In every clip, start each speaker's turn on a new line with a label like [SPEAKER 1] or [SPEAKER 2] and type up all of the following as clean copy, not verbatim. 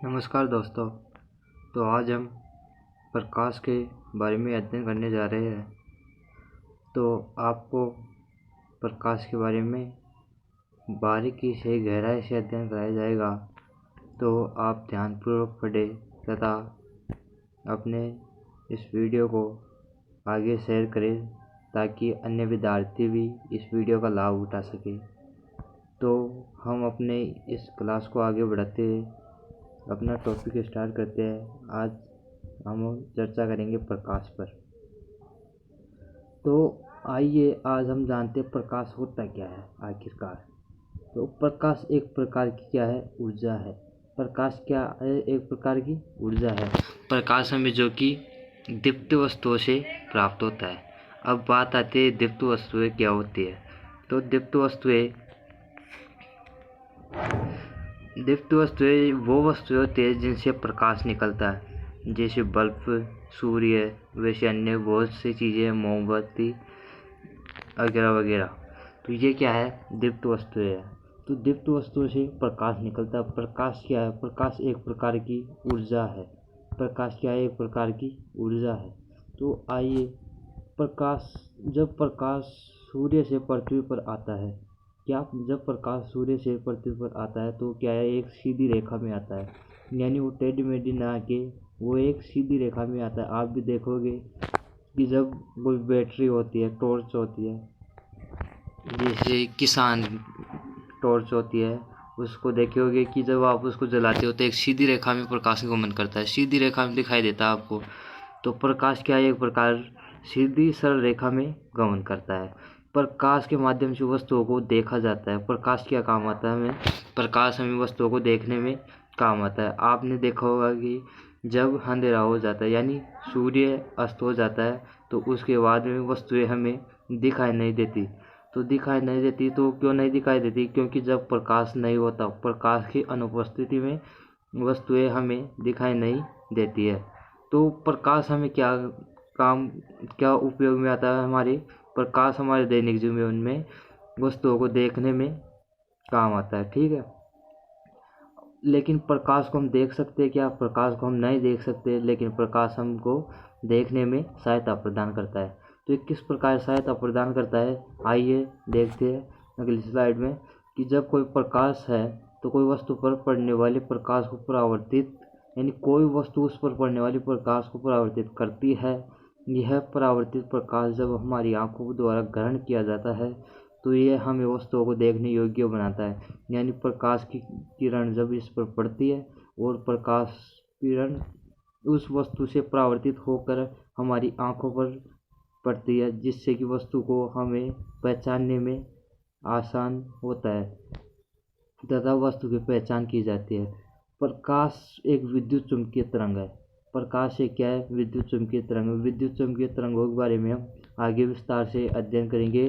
[SPEAKER 1] नमस्कार दोस्तों। तो आज हम प्रकाश के बारे में अध्ययन करने जा रहे हैं। तो आपको प्रकाश के बारे में बारीकी से गहराई से अध्ययन कराया जाएगा। तो आप ध्यानपूर्वक पढ़ें तथा अपने इस वीडियो को आगे शेयर करें ताकि अन्य विद्यार्थी भी इस वीडियो का लाभ उठा सकें। तो हम अपने इस क्लास को आगे बढ़ाते हैं, अपना टॉपिक स्टार्ट करते हैं। आज हम चर्चा करेंगे प्रकाश पर। तो आइए आज हम जानते हैं प्रकाश होता क्या है आखिरकार। तो प्रकाश एक प्रकार की क्या है, ऊर्जा है। प्रकाश क्या है, एक प्रकार की ऊर्जा है। प्रकाश हमें जो कि दीप्त वस्तुओं से प्राप्त होता है। अब बात आती है दीप्त वस्तुएं क्या होती है। तो दीप्त वस्तुएं वो वस्तुएं होती है जिनसे प्रकाश निकलता है, जैसे बल्ब, सूर्य, वैसे अन्य बहुत सी चीज़ें, मोमबत्ती वगैरह वगैरह। तो ये क्या है, दीप्त वस्तुएं है। तो दीप्त वस्तुओं से प्रकाश निकलता है। प्रकाश क्या है, प्रकाश एक प्रकार की ऊर्जा है। प्रकाश क्या है, एक प्रकार की ऊर्जा है। तो आइए जब प्रकाश सूर्य से पृथ्वी पर आता है, जब प्रकाश सूर्य से पृथ्वी पर आता है तो क्या है, एक सीधी रेखा में आता है। यानी वो टेढ़ी मेढ़ी ना आके वो एक सीधी रेखा में आता है। आप भी देखोगे कि जब कोई बैटरी होती है, टॉर्च होती है, जैसे किसान टॉर्च होती है, उसको देखोगे कि जब आप उसको जलाते हो तो एक सीधी रेखा में प्रकाश गमन करता है, सीधी रेखा में दिखाई देता है आपको। तो प्रकाश क्या है, एक प्रकार सीधी सरल रेखा में गमन करता है। प्रकाश के माध्यम से वस्तुओं को देखा जाता है। प्रकाश क्या काम आता है हमें, प्रकाश हमें वस्तुओं को देखने में काम आता है। आपने देखा होगा कि जब अंधेरा हो जाता है यानी सूर्य अस्त हो जाता है तो उसके बाद में वस्तुएं हमें दिखाई नहीं देती। तो क्यों नहीं दिखाई देती, क्योंकि जब प्रकाश नहीं होता, प्रकाश की अनुपस्थिति में वस्तुएं हमें दिखाई नहीं देती है। तो प्रकाश हमें क्या उपयोग में आता है हमारे। प्रकाश हमारे दैनिक जीवन में वस्तुओं को देखने में काम आता है, ठीक है। लेकिन प्रकाश को हम देख सकते हैं क्या, प्रकाश को हम नहीं देख सकते, लेकिन प्रकाश हमको देखने में सहायता प्रदान करता है। तो ये किस प्रकार सहायता प्रदान करता है, आइए देखते हैं अगली स्लाइड में। कि जब कोई प्रकाश है तो कोई वस्तु पर पड़ने वाले प्रकाश को परावर्तित, यानी कोई वस्तु उस पर पड़ने वाली प्रकाश को परावर्तित करती है। यह परावर्तित प्रकाश जब हमारी आंखों द्वारा ग्रहण किया जाता है तो यह हमें वस्तुओं को देखने योग्य बनाता है। यानी प्रकाश की किरण जब इस पर पड़ती है और प्रकाश किरण उस वस्तु से परावर्तित होकर हमारी आंखों पर पड़ती है, जिससे कि वस्तु को हमें पहचानने में आसान होता है तथा वस्तु की पहचान की जाती है। प्रकाश एक विद्युत चुम्बकीय तरंग है। प्रकाश एक क्या है, विद्युत चुम्बकीय तरंग। विद्युत चुम्बकीय तरंगों के बारे में हम आगे विस्तार से अध्ययन करेंगे।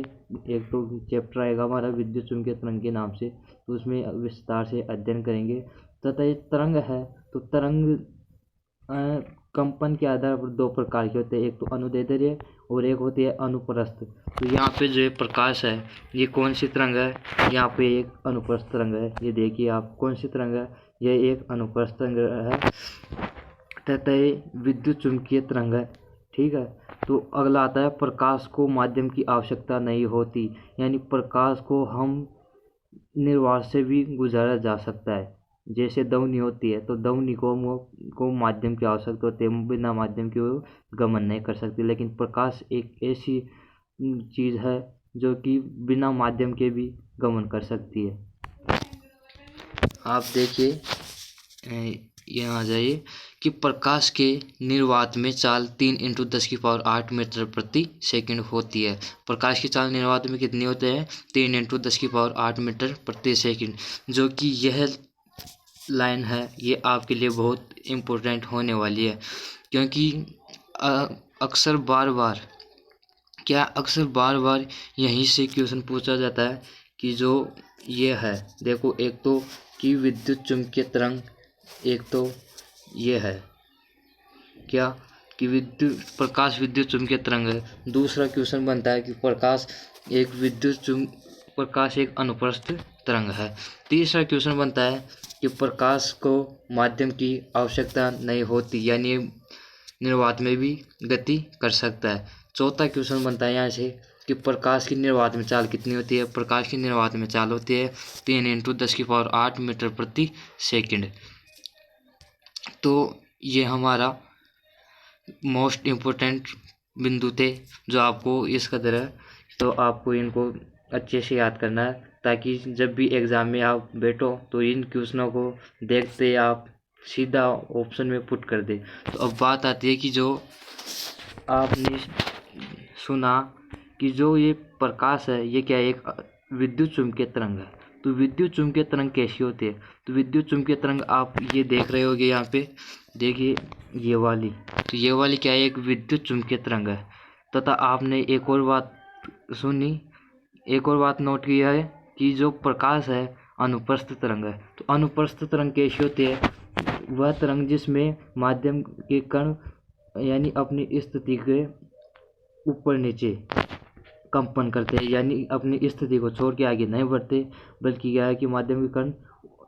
[SPEAKER 1] एक तो चैप्टर आएगा हमारा विद्युत चुम्बकीय तरंग के नाम से, तो उसमें विस्तार से अध्ययन करेंगे। तथा ये तरंग है, तो तरंग कंपन के आधार पर दो प्रकार के होते हैं, एक तो अनुदैर्ध्य और एक होती है अनुप्रस्थ। तो यहाँ पे जो प्रकाश है ये कौन सी तरंग है, यहाँ पे एक अनुप्रस्थ तरंग है। ये देखिए आप, कौन सी तरंग है, यह एक अनुप्रस्थ तरंग है तथा ये विद्युत चुम्बकीय तरंग है, ठीक है। तो अगला आता है प्रकाश को माध्यम की आवश्यकता नहीं होती, यानी प्रकाश को हम निर्वात से भी गुजारा जा सकता है। जैसे ध्वनि होती है तो ध्वनि को माध्यम की आवश्यकता होती है, बिना माध्यम के वो गमन नहीं कर सकती। लेकिन प्रकाश एक ऐसी चीज़ है जो कि बिना माध्यम के भी गमन कर सकती है। आप देखिए यहाँ आ जाइए कि प्रकाश के निर्वात में चाल 3 × 10⁸ मीटर प्रति सेकंड होती है। प्रकाश की चाल निर्वात में कितनी होते हैं, 3 × 10⁸ मीटर प्रति सेकंड। जो कि यह लाइन है ये आपके लिए बहुत इम्पोर्टेंट होने वाली है, क्योंकि अक्सर बार बार यहीं से क्वेश्चन पूछा जाता है कि जो ये है, देखो एक तो कि विद्युत चुम्बकीय तरंग, एक तो ये है क्या कि प्रकाश विद्युत चुम्बकीय तरंग है। दूसरा क्वेश्चन बनता है कि प्रकाश एक अनुप्रस्थ तरंग है। तीसरा क्वेश्चन बनता है कि प्रकाश को माध्यम की आवश्यकता नहीं होती, यानी निर्वात में भी गति कर सकता है। चौथा क्वेश्चन बनता है यहाँ से कि प्रकाश की निर्वात में चाल कितनी होती है। प्रकाश की निर्वात में चाल होती है 3 × 10⁸ मीटर प्रति सेकंड। तो ये हमारा मोस्ट इम्पोर्टेंट बिंदु थे जो आपको इस कदर है, तो आपको इनको अच्छे से याद करना है, ताकि जब भी एग्ज़ाम में आप बैठो तो इन क्वेश्चनों को देखते आप सीधा ऑप्शन में पुट कर दे। तो अब बात आती है कि जो आपने सुना कि जो ये प्रकाश है ये क्या है, एक विद्युत चुम्बकीय तरंग है। तो विद्युत चुम्बकीय तरंग कैसी होती है? तो विद्युत चुम्बकीय तरंग आप ये देख रहे होगे, यहाँ पे देखिए ये वाली, तो ये वाली क्या है, एक विद्युत चुम्बकीय तरंग है। तथा आपने एक और बात सुनी, एक और बात नोट किया है कि जो प्रकाश है अनुप्रस्थ तरंग है। तो अनुप्रस्थ तरंग कैसी होती है? वह तरंग जिसमें माध्यम के कण यानी अपनी स्थिति के ऊपर नीचे कंपन करते हैं, यानी अपनी स्थिति को छोड़ के आगे नहीं बढ़ते, बल्कि क्या है कि माध्यम के कण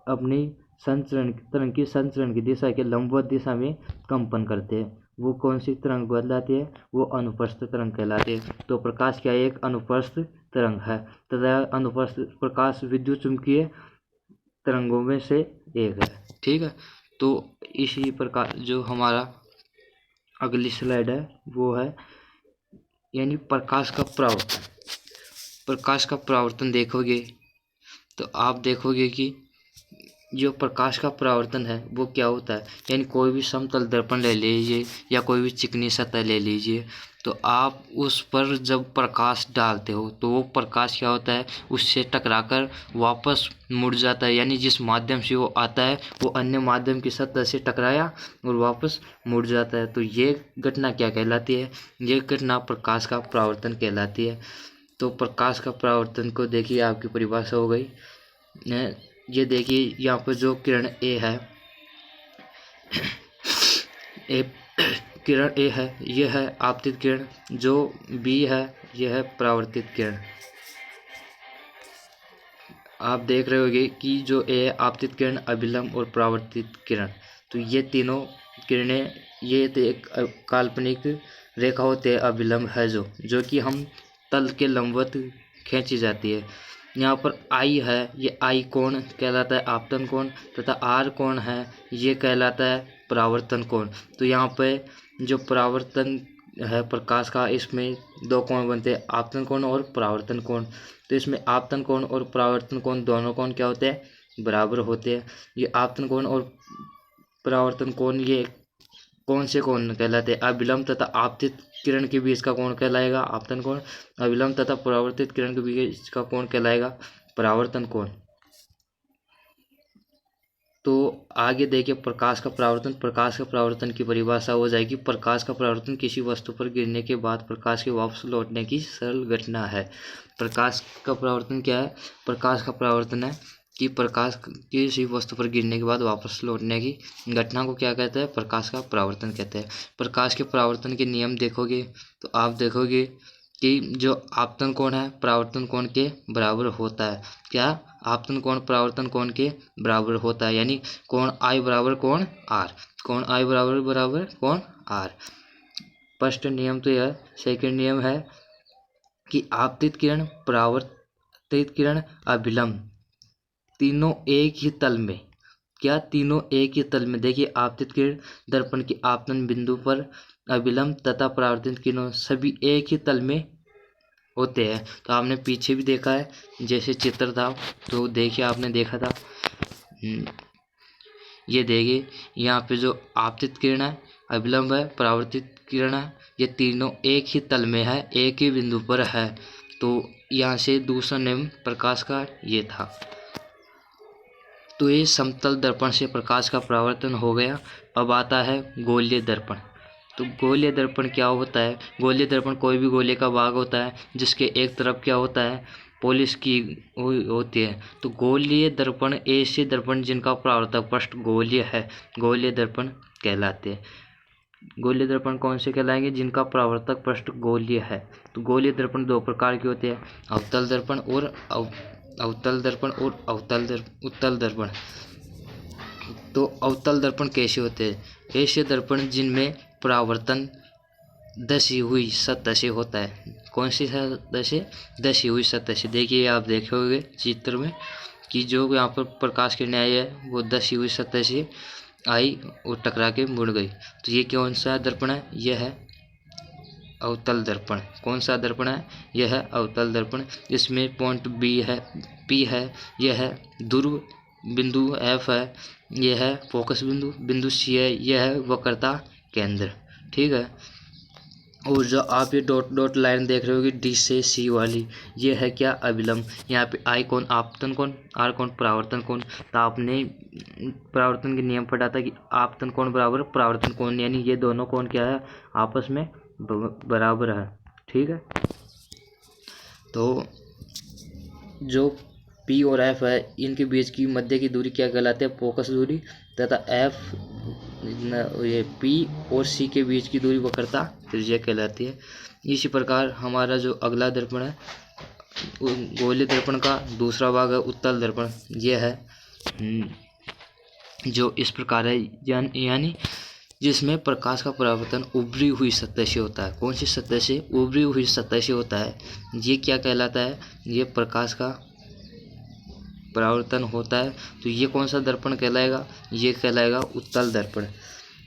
[SPEAKER 1] अपनी संचरण तरंग की संचरण की दिशा के लंबवत दिशा में कंपन करते हैं। वो कौन सी तरंग कहलाती है? वो अनुप्रस्थ तरंग कहलाती है। तो प्रकाश क्या है? एक अनुप्रस्थ तरंग है तथा अनुप्रस्थ प्रकाश विद्युत चुम्बकीय तरंगों में से एक है। ठीक है, तो इसी प्रकार जो हमारा अगली स्लाइड है वो है यानी प्रकाश का परावर्तन। प्रकाश का परावर्तन देखोगे तो आप देखोगे कि जो प्रकाश का परावर्तन है वो क्या होता है, यानी कोई भी समतल दर्पण ले लीजिए या कोई भी चिकनी सतह ले लीजिए, तो आप उस पर जब प्रकाश डालते हो तो वो प्रकाश क्या होता है, उससे टकराकर वापस मुड़ जाता है, यानी जिस माध्यम से वो आता है वो अन्य माध्यम की सतह से टकराया और वापस मुड़ जाता है। तो ये घटना क्या कहलाती है? ये घटना प्रकाश का परावर्तन कहलाती है। तो प्रकाश का परावर्तन को देखिए, आपकी परिभाषा हो गई। ये देखिए यहाँ पर जो किरण ए है, किरण ए है, ये है आपतित किरण। जो बी है ये है परावर्तित किरण। आप देख रहे होंगे कि जो ए है आपतित किरण, अभिलंब और परावर्तित किरण, तो ये तीनों किरणें ये तो एक काल्पनिक रेखा होते हैं, अभिलंब है जो कि हम तल के लंबवत खींची जाती है। यहाँ पर आई है, ये आई कोण कहलाता है आपतन कोण, तथा आर कोण है ये कहलाता है परावर्तन कोण। तो यहाँ पे जो परावर्तन है प्रकाश का, इसमें दो कोण बनते हैं, आपतन कोण और परावर्तन कोण। तो इसमें आपतन कोण और परावर्तन कोण दोनों कोण क्या होते हैं? बराबर होते हैं। ये आपतन कोण और परावर्तन कोण ये कौन से कोण कहलाते हैं? अभिलंब तथा आपतित किरण के बीच का कोण कहलाएगा आपतन कोण, अभिलंब तथा परावर्तित किरण के बीच का कोण कहलाएगा परावर्तन कोण। तो आगे देखिए प्रकाश का परावर्तन। प्रकाश का परावर्तन की परिभाषा हो जाएगी, प्रकाश का परावर्तन किसी वस्तु पर गिरने के बाद प्रकाश के वापस लौटने की सरल घटना है। प्रकाश का परावर्तन क्या है? प्रकाश का परावर्तन है कि प्रकाश किसी वस्तु पर गिरने के बाद वापस लौटने की घटना को क्या कहते हैं? प्रकाश का परावर्तन कहते हैं। प्रकाश के परावर्तन के नियम देखोगे तो आप देखोगे कि जो आपतन कोण है परावर्तन कोण के बराबर होता है। क्या? आपतन कोण परावर्तन कोण के बराबर होता है, यानी कोण आई बराबर कोण आर, कोण आई बराबर कोण आर। फर्स्ट नियम तो यह। सेकंड नियम है कि आपतित किरण, परावर्तित किरण, अभिलंब तीनों एक ही तल में, क्या तीनों एक ही तल में। देखिए आपतित किरण दर्पण के आपतन बिंदु पर, अभिलंब तथा परावर्तित किरण सभी एक ही तल में होते हैं। तो आपने पीछे भी देखा है, जैसे चित्र था तो देखिए आपने देखा था, ये देखिए यहाँ पे जो आपतित किरण है, अभिलंब है, परावर्तित किरण है, ये तीनों एक ही तल में है, एक ही बिंदु पर है। तो यहाँ से दूसरा नियम प्रकाश का ये था। तो ये समतल दर्पण से प्रकाश का परावर्तन हो गया। अब आता है गोलीय दर्पण। तो गोलीय दर्पण क्या होता है? गोलीय दर्पण कोई भी गोले का भाग होता है जिसके एक तरफ क्या होता है? पॉलिश की होती है। तो गोलीय दर्पण ऐसे दर्पण जिनका परावर्तक पृष्ठ गोलीय है, गोलीय दर्पण कहलाते हैं। गोलीय दर्पण कौन से कहलाएंगे? जिनका परावर्तक पृष्ठ गोलीय है। तो गोलीय दर्पण दो प्रकार के होते हैं, अवतल दर्पण और उत्तल दर्पण। तो अवतल दर्पण कैसे होते हैं? ऐसे दर्पण जिनमें परावर्तन धसी हुई सतह से होता है। कौन सी सतह से? धसी हुई सतह से। देखिए आप देखोगे चित्र में कि जो यहाँ पर प्रकाश किरणें आई है वो धसी हुई सतह से आई और टकरा के मुड़ गई। तो ये कौन सा दर्पण है? यह है अवतल दर्पण। कौन सा दर्पण है? यह है अवतल दर्पण। इसमें पॉइंट बी है, पी है, यह है ध्रुव बिंदु, एफ है, यह है फोकस बिंदु, बिंदु सी है, यह है वक्रता केंद्र। ठीक है। और जो आप ये डॉट डॉट लाइन देख रहे होगी डी से सी वाली, ये है क्या? अभिलंब। यहाँ पे आई कौन? आपतन कोण, आर कौन? परावर्तन कोण। तो आपने परावर्तन के नियम पढ़ा था कि आपतन कोण बराबर परावर्तन कोण, यानी ये दोनों कोण क्या है? आपस में बराबर है। ठीक है। तो जो पी और एफ है इनके बीच की मध्य की दूरी क्या कहलाती है? फोकस दूरी। तथा एफ ये पी और सी के बीच की दूरी वक्रता त्रिज्या कहलाती है। इसी प्रकार हमारा जो अगला दर्पण है गोलीय दर्पण का दूसरा भाग है उत्तल दर्पण। यह है जो इस प्रकार है, यानी जिसमें प्रकाश का परावर्तन उभरी हुई सतह से होता है। कौन सी सतह से? उभरी हुई सतह से होता है। ये क्या कहलाता है? ये प्रकाश का परावर्तन होता है। तो ये कौन सा दर्पण कहलाएगा? ये कहलाएगा उत्तल दर्पण।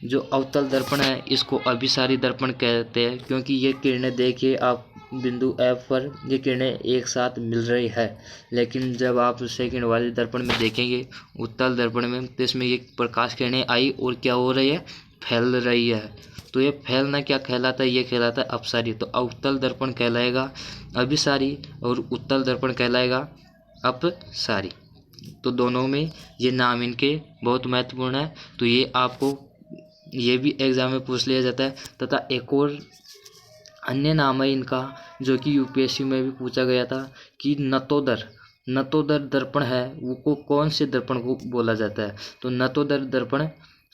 [SPEAKER 1] जो अवतल दर्पण है इसको अभिसारी दर्पण कहते हैं, क्योंकि ये किरणें देखिए आप बिंदु एफ पर ये किरणें एक साथ मिल रही है। लेकिन जब आप सेकंड वाले दर्पण में देखेंगे उत्तल दर्पण में, तो इसमें ये प्रकाश किरणें आई और क्या हो रही है? फैल रही है। तो ये फैलना क्या कहलाता है? ये कहलाता है अपसारी। तो अवतल दर्पण कहलाएगा अभिसारी और उत्तल दर्पण कहलाएगा अपसारी। तो दोनों में ये नाम इनके बहुत महत्वपूर्ण है। तो ये आपको ये भी एग्जाम में पूछ लिया जाता है। तथा एक और अन्य नाम है इनका जो कि यूपीएससी में भी पूछा गया था कि नतोदर। नतोदर दर्पण है वो कौन से दर्पण को बोला जाता है? तो नतोदर दर्पण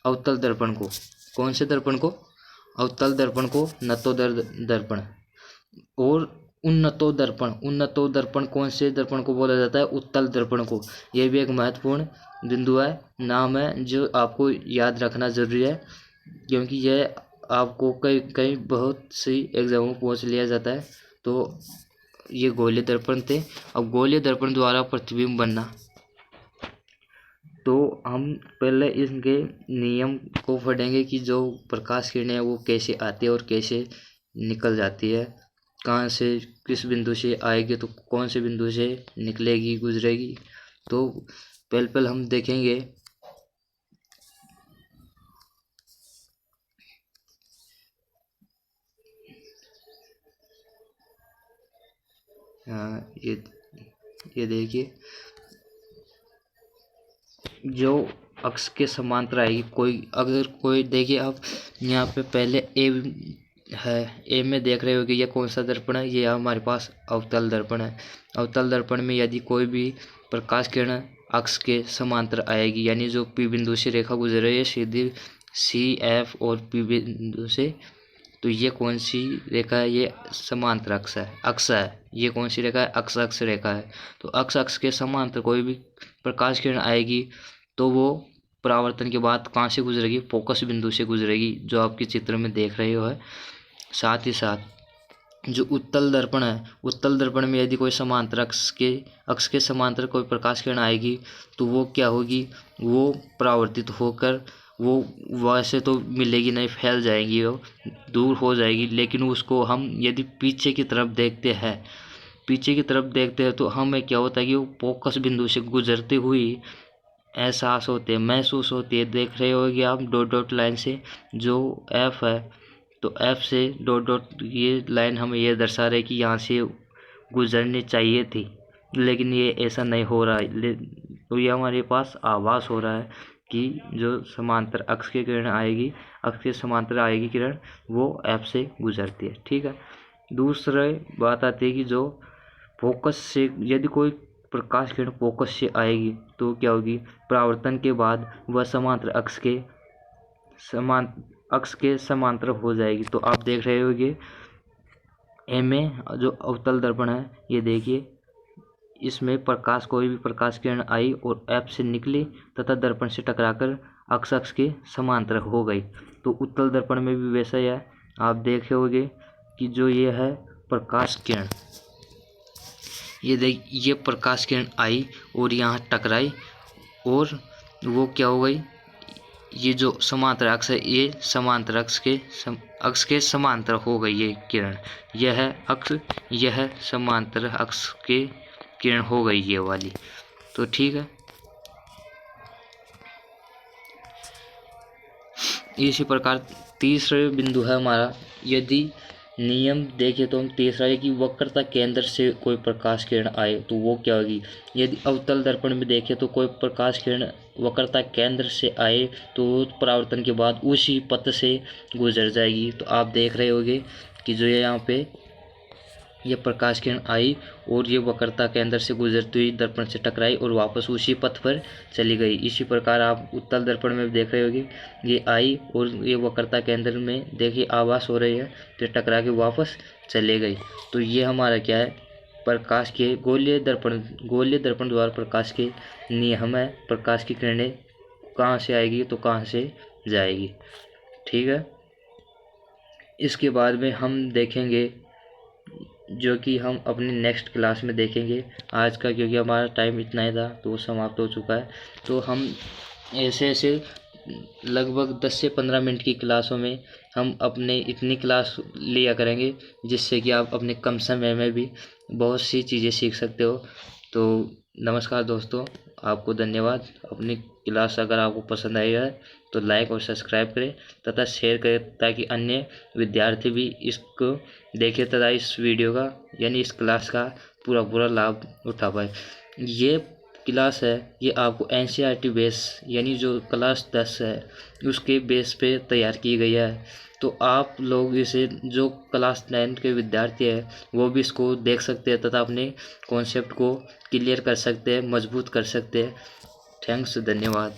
[SPEAKER 1] अवतल दर्पण को, कौन से दर्पण को? अवतल दर्पण को नतोदर दर्पण। और उन्नतो दर्पण कौन से दर्पण को बोला जाता है? उत्तल दर्पण को। यह भी एक महत्वपूर्ण बिंदु है, नाम है जो आपको याद रखना जरूरी है, क्योंकि यह आपको कई कई बहुत सी एग्जामों में पूछ लिया जाता है। तो ये गोलीय दर्पण थे। अब गोलीय दर्पण द्वारा प्रतिबिंब बनना, तो हम पहले इनके नियम को पढ़ेंगे कि जो प्रकाश किरणें हैं वो कैसे आती है और कैसे निकल जाती है, कहाँ से किस बिंदु से आएगी तो कौन से बिंदु से निकलेगी गुजरेगी। तो पहले हम देखेंगे ये देखिए जो अक्ष के समांतर आएगी अगर कोई देखिए आप यहाँ पे पहले ए है, ए में देख रहे होगे ये कौन सा दर्पण है? ये हमारे पास अवतल दर्पण है। अवतल दर्पण में यदि कोई भी प्रकाश किरण अक्ष के समांतर आएगी, यानी जो पी बिंदु से रेखा गुजर रही है सीधी सी एफ और पी बिंदु से, तो ये कौन सी रेखा है? ये समांतर अक्ष है। ये कौन सी रेखा है? अक्ष रेखा है। तो अक्ष के समांतर कोई भी प्रकाश किरण आएगी तो वो परावर्तन के बाद कहाँ से गुजरेगी? फोकस बिंदु से गुजरेगी, जो आपके चित्र में देख रहे हो है। साथ ही साथ जो उत्तल दर्पण है, उत्तल दर्पण में यदि कोई समांतर अक्ष के समांतर कोई प्रकाश किरण आएगी तो वो क्या होगी? वो परावर्तित होकर वो वैसे तो मिलेगी नहीं, फैल जाएगी, वो दूर हो जाएगी। लेकिन उसको हम यदि पीछे की तरफ देखते हैं तो हमें क्या होता है कि वो फोकस बिंदु से गुजरती हुई एहसास होते हैं, महसूस होती है। देख रहे होगे आप डॉट डॉट लाइन से जो एफ है, तो एफ से डॉट डॉट ये लाइन हमें ये दर्शा रही है कि यहाँ से गुजरनी चाहिए थी, लेकिन ये ऐसा नहीं हो रहा है। तो ये हमारे पास आभास हो रहा है कि जो समांतर अक्ष की किरण आएगी, अक्ष के समांतर आएगी किरण, वो एफ से गुजरती है। ठीक है। दूसरी बात आती है कि जो फोकस से यदि कोई प्रकाश किरण फोकस से आएगी तो क्या होगी? परावर्तन के बाद वह समांतर अक्ष के समांतर हो जाएगी। तो आप देख रहे होगे ए में जो अवतल दर्पण है, ये देखिए इसमें प्रकाश कोई भी प्रकाश किरण आई और एफ से निकली तथा दर्पण से टकराकर अक्ष के समांतर हो गई। तो उत्तल दर्पण में भी वैसा ही है। आप देखे होंगे कि जो ये है प्रकाश किरण, ये प्रकाश किरण आई और यहाँ टकराई और वो क्या हो गई, ये जो समांतर अक्ष है ये समांतर अक्ष के समांतर हो गई ये किरण। यह है अक्ष, यह है समांतर अक्ष के किरण हो गई ये वाली। तो ठीक है, इसी प्रकार तीसरा बिंदु है हमारा। यदि नियम देखें तो हम तीसरा है कि वक्रता केंद्र से कोई प्रकाश किरण आए तो वो क्या होगी। यदि अवतल दर्पण में देखें तो कोई प्रकाश किरण वक्रता केंद्र से आए तो परावर्तन के बाद उसी पथ से गुजर जाएगी। तो आप देख रहे होंगे कि जो यहाँ पे ये प्रकाश किरण आई और ये वक्रता केंद्र से गुजरती हुई दर्पण से टकराई और वापस उसी पथ पर चली गई। इसी प्रकार आप उत्तल दर्पण में देख रहे होंगे, ये आई और ये वक्रता केंद्र में देखिए आभास हो रही है तो टकरा के वापस चले गई। तो ये हमारा क्या है, प्रकाश के गोलीय दर्पण द्वारा प्रकाश के नियम है। प्रकाश की किरणें कहाँ से आएगी तो कहाँ से जाएगी। ठीक है, इसके बाद में हम देखेंगे जो कि हम अपने नेक्स्ट क्लास में देखेंगे। आज का क्योंकि हमारा टाइम इतना ही था तो वो समाप्त हो चुका है। तो हम ऐसे लगभग 10 से 15 मिनट की क्लासों में हम अपने इतनी क्लास लिया करेंगे जिससे कि आप अपने कम समय में भी बहुत सी चीज़ें सीख सकते हो। तो नमस्कार दोस्तों, आपको धन्यवाद। अपनी क्लास अगर आपको पसंद आई है तो लाइक और सब्सक्राइब करें तथा शेयर करें ताकि अन्य विद्यार्थी भी इसको देखें तथा इस वीडियो का यानी इस क्लास का पूरा लाभ उठा पाए। ये क्लास है ये आपको NCERT बेस यानी जो क्लास 10 है उसके बेस पे तैयार की गई है। तो आप लोग इसे जो क्लास 9 के विद्यार्थी हैं वो भी इसको देख सकते हैं तथा अपने कॉन्सेप्ट को क्लियर कर सकते हैं, मजबूत कर सकते हैं। थैंक्स, धन्यवाद।